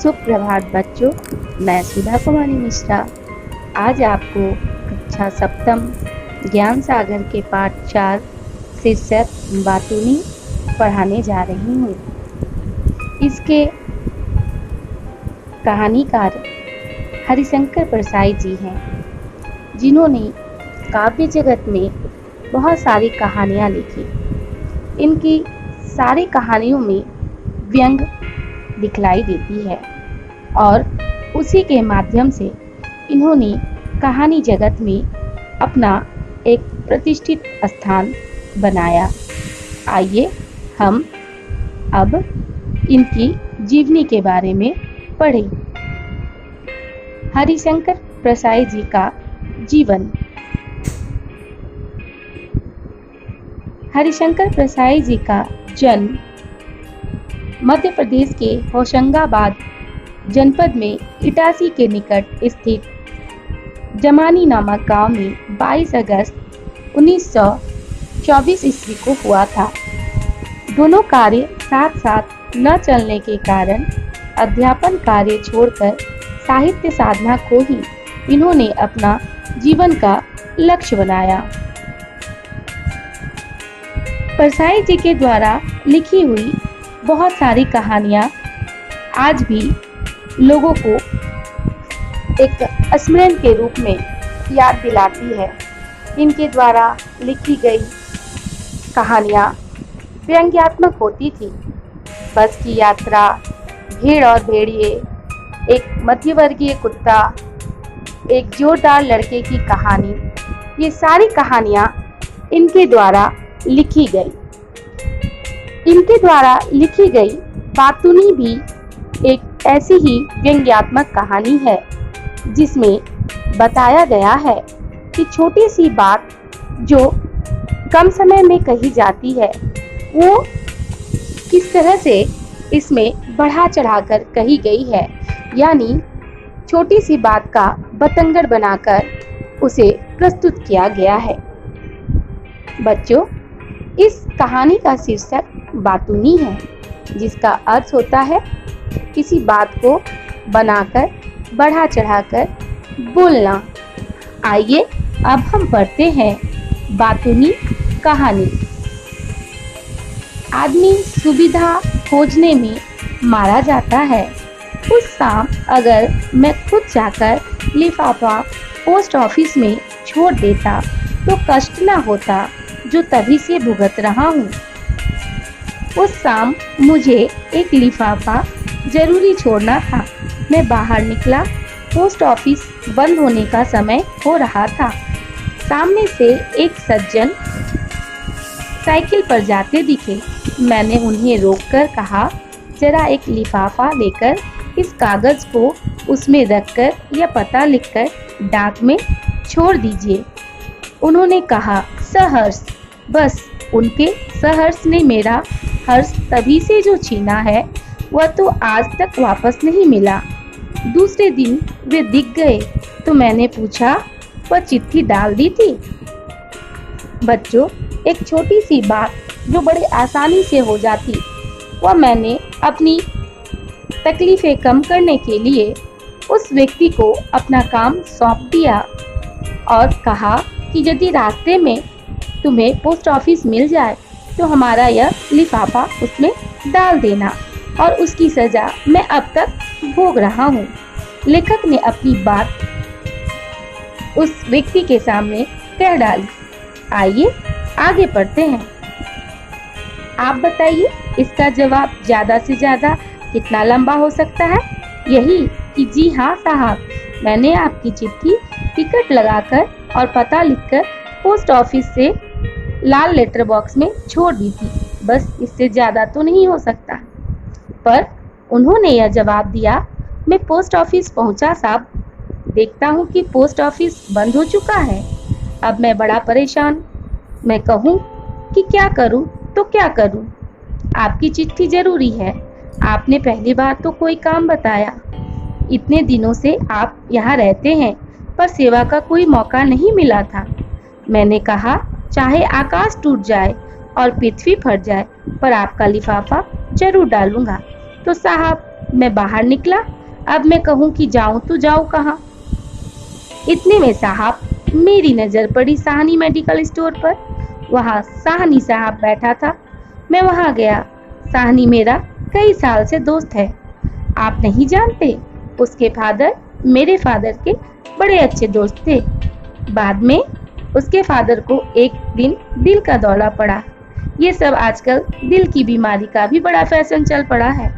सुप्रभात बच्चों, मैं सुधा कुमारी मिश्रा आज आपको कक्षा सप्तम ज्ञान सागर के पाठ 4 शीर्षक बातूनी पढ़ाने जा रही हूँ। इसके कहानीकार हरिशंकर प्रसाई जी हैं, जिन्होंने काव्य जगत में बहुत सारी कहानियाँ लिखी। इनकी सारी कहानियों में व्यंग दिखलाई देती है और उसी के माध्यम से इन्होंने कहानी जगत में अपना एक प्रतिष्ठित स्थान बनाया। आइए हम अब इनकी जीवनी के बारे में पढ़ें। हरिशंकर प्रसाई जी का जीवन। हरिशंकर प्रसाई जी का जन्म मध्य प्रदेश के होशंगाबाद जनपद में इटासी के निकट स्थित जमानी नामक गांव में 22 अगस्त 1924 ईस्वी को हुआ था। दोनों कार्य साथ साथ न चलने के कारण अध्यापन कार्य छोड़कर साहित्य साधना को ही इन्होंने अपना जीवन का लक्ष्य बनाया। प्रसाई जी के द्वारा लिखी हुई बहुत सारी कहानियाँ आज भी लोगों को एक स्मरण के रूप में याद दिलाती है। इनके द्वारा लिखी गई कहानियाँ व्यंग्यात्मक होती थी। बस की यात्रा, भेड़ और भेड़िए, एक मध्यवर्गीय कुत्ता, एक जोरदार लड़के की कहानी, ये सारी कहानियाँ इनके द्वारा लिखी गई। इनके द्वारा लिखी गई बातूनी भी एक ऐसी ही व्यंग्यात्मक कहानी है, जिसमें बताया गया है कि छोटी सी बात जो कम समय में कही जाती है, वो किस तरह से इसमें बढ़ा चढ़ाकर कही गई है, यानी छोटी सी बात का बतंगड़ बनाकर उसे प्रस्तुत किया गया है। बच्चों, इस कहानी का शीर्षक बातूनी है, जिसका अर्थ होता है किसी बात को बनाकर बढ़ा चढ़ाकर बोलना। आइए अब हम पढ़ते हैं बातूनी कहानी। आदमी सुविधा खोजने में मारा जाता है। उस शाम अगर मैं खुद जाकर लिफाफा पोस्ट ऑफिस में छोड़ देता तो कष्ट ना होता जो तभी से भुगत रहा हूँ। उस शाम मुझे एक लिफाफा जरूरी छोड़ना था। मैं बाहर निकला। पोस्ट ऑफिस बंद होने का समय हो रहा था। सामने से एक सज्जन साइकिल पर जाते दिखे। मैंने उन्हें रोककर कहा, जरा एक लिफाफा लेकर इस कागज को उसमें रखकर या पता लिखकर डाक में छोड़ दीजिए। उन्होंने कहा, सहर्ष। बस उनके सहर्ष ने मेरा हर्ष तभी से जो छीना है, वह तो आज तक वापस नहीं मिला। दूसरे दिन वे दिख गए तो मैंने पूछा, वह चिट्ठी डाल दी थी? बच्चों, एक छोटी सी बात जो बड़े आसानी से हो जाती, वह मैंने अपनी तकलीफें कम करने के लिए उस व्यक्ति को अपना काम सौंप दिया और कहा कि यदि रास्ते में तुम्हें पोस्ट ऑफिस मिल जाए तो हमारा यह लिफाफा उसमें डाल देना, और उसकी सजा मैं अब तक भोग रहा हूँ। लेखक ने अपनी बात उस व्यक्ति के सामने कह डाली। आइए आगे पढ़ते हैं। आप बताइए, इसका जवाब ज्यादा से ज्यादा कितना लंबा हो सकता है? यही कि जी हाँ साहब, मैंने आपकी चिट्ठी टिकट लगाकर और पता लिखकर पोस्ट ऑफिस से लाल लेटर बॉक्स में छोड़ दी थी। बस इससे ज्यादा तो नहीं हो सकता। पर उन्होंने यह जवाब दिया, मैं पोस्ट ऑफिस पहुंचा साहब, देखता हूं कि पोस्ट ऑफिस बंद हो चुका है। अब मैं बड़ा परेशान। मैं कहूं कि क्या करूं तो क्या करूं? आपकी चिट्ठी जरूरी है। आपने पहली बार तो कोई काम बताया। इतने दिनों से आप यहाँ रहते हैं, पर सेवा का कोई मौका नहीं मिला था। मैंने कहा, चाहे आकाश टूट जाए और पृथ्वी फट जाए, पर आपका लिफाफा जरूर डालूंगा। तो साहब, मैं बाहर निकला। अब मैं कहूँ कि जाऊँ तो जाऊँ कहाँ। इतने में साहब मेरी नजर पड़ी साहनी मेडिकल स्टोर पर। वहाँ साहनी साहब बैठा था। मैं वहाँ गया। साहनी मेरा कई साल से दोस्त है। आप नहीं जानते, उसके फादर मेरे फादर के बड़े अच्छे दोस्त थे। बाद में उसके फादर को एक दिन दिल का दौरा पड़ा। ये सब आजकल दिल की बीमारी का भी बड़ा फैशन चल पड़ा है।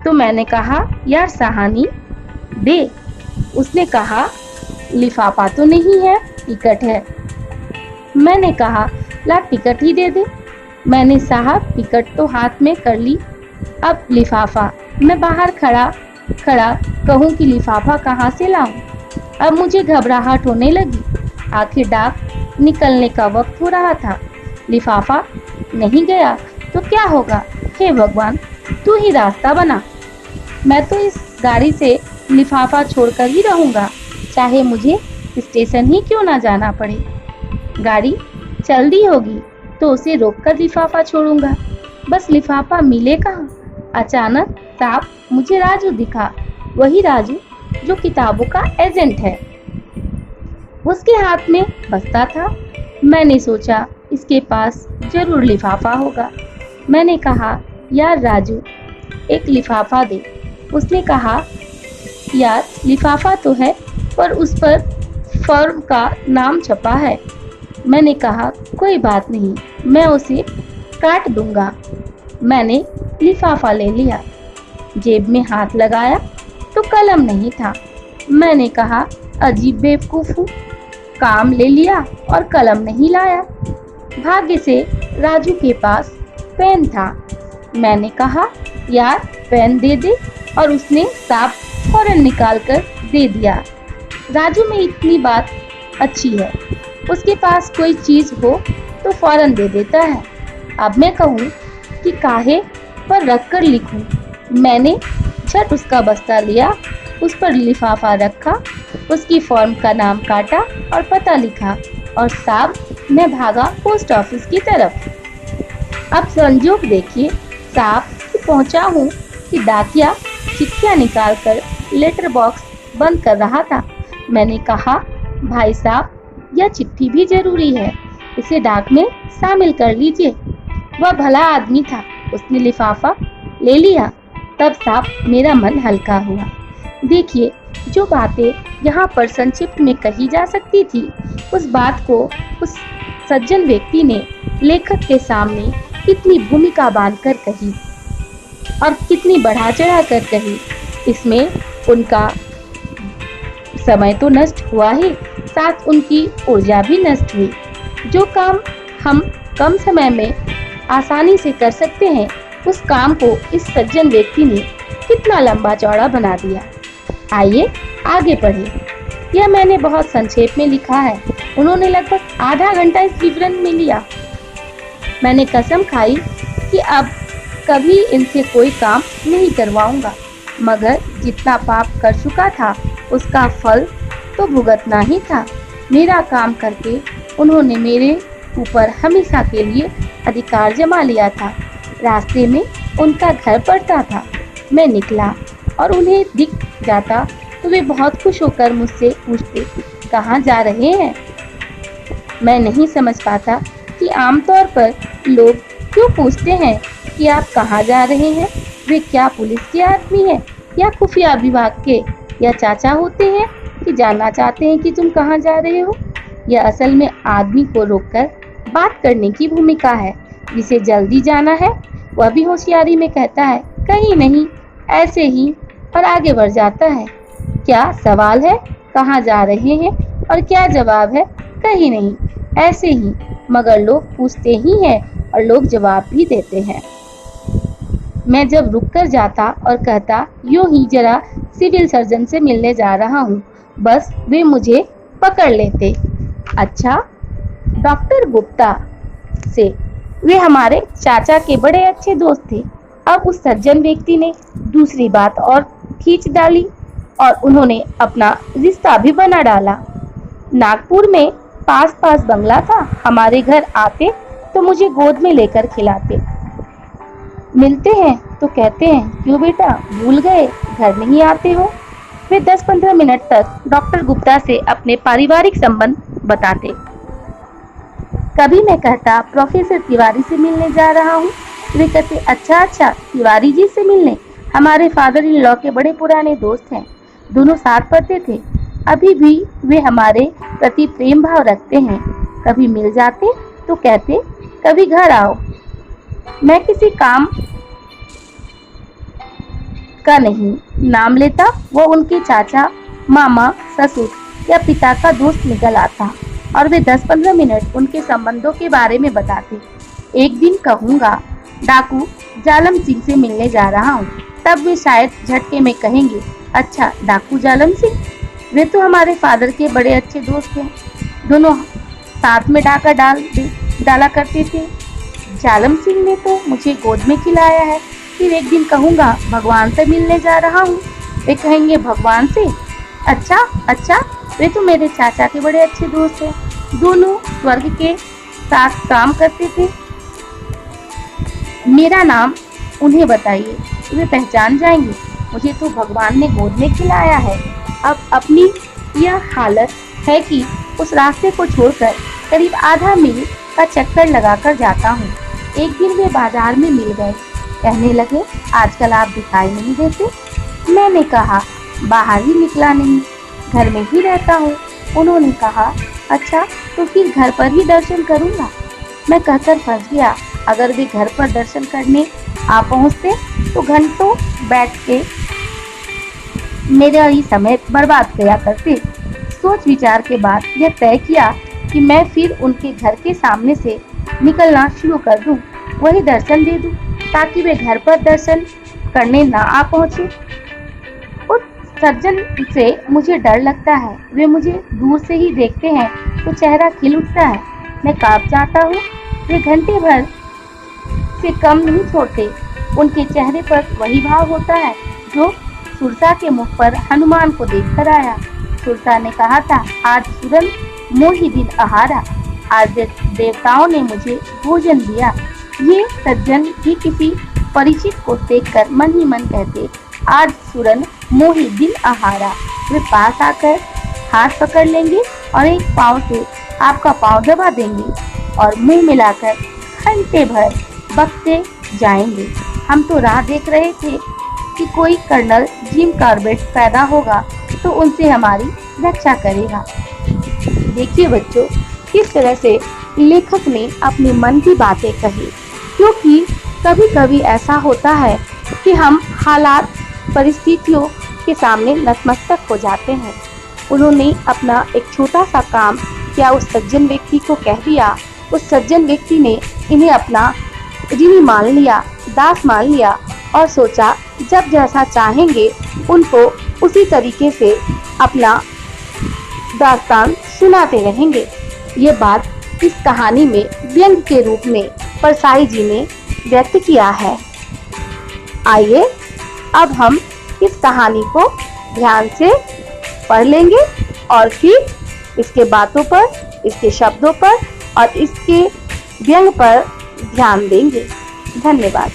तो मैंने कहा, यार साहनी दे। उसने कहा, लिफाफा तो नहीं है, टिकट है। मैंने कहा, ला टिकट ही दे दे। मैंने साहब टिकट तो हाथ में कर ली, अब लिफाफा। मैं बाहर खड़ा खड़ा कहूँ कि लिफाफा कहाँ से लाऊं। अब मुझे घबराहट होने लगी। आखिर डाक निकलने का वक्त हो रहा था। लिफाफा नहीं गया तो क्या होगा। हे भगवान, तू ही रास्ता बना। मैं तो इस गाड़ी से लिफाफा छोड़कर ही रहूंगा, चाहे मुझे स्टेशन ही क्यों ना जाना पड़े। गाड़ी चल दी होगी तो उसे रोककर लिफाफा छोड़ूंगा। बस लिफाफा मिले कहाँ। अचानक साहब मुझे राजू दिखा, वही राजू जो किताबों का एजेंट है। उसके हाथ में बस्ता था। मैंने सोचा इसके पास जरूर लिफाफा होगा। मैंने कहा, यार राजू, एक लिफाफा दे। उसने कहा, यार लिफाफा तो है पर उस पर फर्म का नाम छपा है। मैंने कहा, कोई बात नहीं, मैं उसे काट दूंगा। मैंने लिफाफा ले लिया। जेब में हाथ लगाया तो कलम नहीं था। मैंने कहा, अजीब बेवकूफ हूँ, काम ले लिया और कलम नहीं लाया। भाग्य से राजू के पास पेन था। मैंने कहा, यार पेन दे दे, और उसने साफ फौरन निकाल कर दे दिया। राजू में इतनी बात अच्छी है, उसके पास कोई चीज हो तो फौरन दे देता है। अब मैं कहूँ कि काहे पर रख कर लिखूं। मैंने झट उसका बस्ता लिया, उस पर लिफाफा रखा, उसकी फॉर्म का नाम काटा और पता लिखा, और साहब मैं भागा पोस्ट ऑफिस की तरफ। अब संजोग देखिए साहब कि पहुंचा हूँ कि डाकिया चिट्ठियाँ निकालकर लेटर बॉक्स बंद कर रहा था। मैंने कहा, भाई साहब यह चिट्ठी भी जरूरी है, इसे डाक में शामिल कर लीजिए। वह भला आदमी था, उसने लिफाफा ले लिया। तब साहब मेरा मन हल्का हुआ। देखिए, जो बातें यहाँ पर संक्षिप्त में कही जा सकती थी, उस बात को उस सज्जन व्यक्ति ने लेखक के सामने कितनी भूमिका बांधकर कही और कितनी बढ़ा चढ़ा कर कही। इसमें उनका समय तो नष्ट हुआ ही, साथ उनकी ऊर्जा भी नष्ट हुई। जो काम हम कम समय में आसानी से कर सकते हैं, उस काम को इस सज्जन व्यक्ति ने कितना लंबा चौड़ा बना दिया। आइए आगे पढ़ें। यह मैंने बहुत संक्षेप में लिखा है। उन्होंने लगभग आधा घंटा इस विवरण में लिया। मैंने कसम खाई कि अब कभी इनसे कोई काम नहीं करवाऊंगा, मगर जितना पाप कर चुका था उसका फल तो भुगतना ही था। मेरा काम करके उन्होंने मेरे ऊपर हमेशा के लिए अधिकार जमा लिया था। रास्ते में उनका घर पड़ता था। मैं निकला और उन्हें दिख जाता तो वे बहुत खुश होकर मुझसे पूछते, कहाँ जा रहे हैं। मैं नहीं समझ पाता कि आमतौर पर लोग क्यों पूछते हैं कि आप कहाँ जा रहे हैं। वे क्या पुलिस के आदमी हैं या खुफिया विभाग के या चाचा होते हैं कि जानना चाहते हैं कि तुम कहाँ जा रहे हो। यह असल में आदमी को रोककर बात करने की भूमिका है। जिसे जल्दी जाना है वह भी होशियारी में कहता है, कहीं नहीं, ऐसे ही, और आगे बढ़ जाता है। क्या सवाल है, कहाँ जा रहे हैं, और क्या जवाब है, कहीं नहीं, ऐसे ही। मगर लोग पूछते ही हैं और लोग जवाब भी देते हैं। मैं जब रुक कर जाता और कहता, यूं ही जरा सिविल सर्जन से मिलने जा रहा हूँ, बस वे मुझे पकड़ लेते। अच्छा, डॉक्टर गुप्ता से। वे हमारे चाचा के बड़े अच्छे दोस्त थे। अब उस सज्जन व्यक्ति ने दूसरी बात और खींच डाली और उन्होंने अपना रिश्ता भी बना डाला। नागपुर में पास बंगला था। हमारे घर आते तो मुझे गोद में लेकर खिलाते। मिलते हैं तो कहते हैं, क्यों बेटा, भूल गए, घर नहीं आते हो? वे 10-15 मिनट तक डॉक्टर गुप्ता से अपने पारिवारिक संबंध बताते। कभी मैं कहता, प्रोफेसर तिवारी से मिलने जा रहा हूँ। वे कहते, अच्छा अच्छा, तिवारी जी से मिलने? हमारे फादर इन लॉ के बड़े पुराने दोस्त हैं, दोनों साथ पढ़ते थे। अभी भी वे हमारे प्रति प्रेम भाव रखते हैं। कभी मिल जाते तो कहते, कभी घर आओ। मैं किसी काम का नहीं नाम लेता, वो उनके चाचा, मामा, ससुर या पिता का दोस्त निकल आता और वे 10-15 मिनट उनके संबंधों के बारे में बताते। एक दिन कहूँगा, डाकू जालम सिंह से मिलने जा रहा हूँ, तब वे शायद झटके में कहेंगे, अच्छा डाकू जालम सिंह, वे तो हमारे फादर के बड़े अच्छे दोस्त हैं, दोनों साथ में डाका डाला करते थे। जालम सिंह ने तो मुझे गोद में खिलाया है। फिर एक दिन कहूँगा, भगवान से मिलने जा रहा हूँ। वे कहेंगे, भगवान से? अच्छा अच्छा, वे तो मेरे चाचा के बड़े अच्छे दोस्त हैं, दोनों स्वर्ग के साथ काम करते थे। मेरा नाम उन्हें बताइए, वे पहचान जाएंगे, मुझे तो भगवान ने गोद में खिलाया है। अब अपनी यह हालत है कि उस रास्ते को छोड़कर करीब आधा मील का चक्कर लगाकर जाता हूँ। एक दिन वे बाजार में मिल गए, कहने लगे, आजकल आप दिखाई नहीं देते। मैंने कहा, बाहर ही निकला नहीं, घर में ही रहता हूँ। उन्होंने कहा, अच्छा तो फिर घर पर ही दर्शन करूँगा। मैं कहकर फंस गया, अगर वे घर पर दर्शन करने आ पहुँचते तो घंटों बैठ के मेरा ही समय बर्बाद किया करते। सोच विचार के बाद यह तय किया कि मैं फिर उनके घर के सामने से निकलना शुरू कर दूं, वही दर्शन दे दूं, ताकि वे घर पर दर्शन करने ना आ पहुंचे। उस सज्जन से मुझे डर लगता है, वे मुझे दूर से ही देखते हैं तो चेहरा खिल उठता है, मैं कांप जाता हूँ। वे घंटे भर से कम नहीं छोड़ते, उनके चेहरे पर वही भाव होता है जो सुरसा के मुख पर हनुमान को देखकर आया। सुरसा ने कहा था, आज सुरन मोहि दिन आहारा, आज देवताओं ने मुझे भोजन दिया। ये सज्जन भी किसी परिचित को देखकर मन ही मन कहते, आज सुरन मोहि दिन आहारा। वे पास आकर हाथ पकड़ लेंगे और एक पाँव से आपका पाँव दबा देंगे और मुंह मिलाकर घंटे भर बकते जाएंगे। हम तो राह देख रहे थे कि कोई कर्नल जिम कॉर्बेट पैदा होगा तो उनसे हमारी रक्षा करेगा। देखिए बच्चों, किस तरह से लेखक ने अपने मन की बातें कही, क्योंकि कभी कभी ऐसा होता है कि हम हालात, परिस्थितियों के सामने नतमस्तक हो जाते हैं। उन्होंने अपना एक छोटा सा काम क्या उस सज्जन व्यक्ति को कह दिया। उस सज्जन व्यक्ति ने इन्हें अपना ऋणी मान लिया, दास मान लिया और सोचा जब जैसा चाहेंगे उनको उसी तरीके से अपना दास्तान सुनाते रहेंगे। ये बात इस कहानी में व्यंग के रूप में परसाई जी ने व्यक्त किया है। आइए अब हम इस कहानी को ध्यान से पढ़ लेंगे और फिर इसके बातों पर, इसके शब्दों पर और इसके व्यंग पर ध्यान देंगे। धन्यवाद।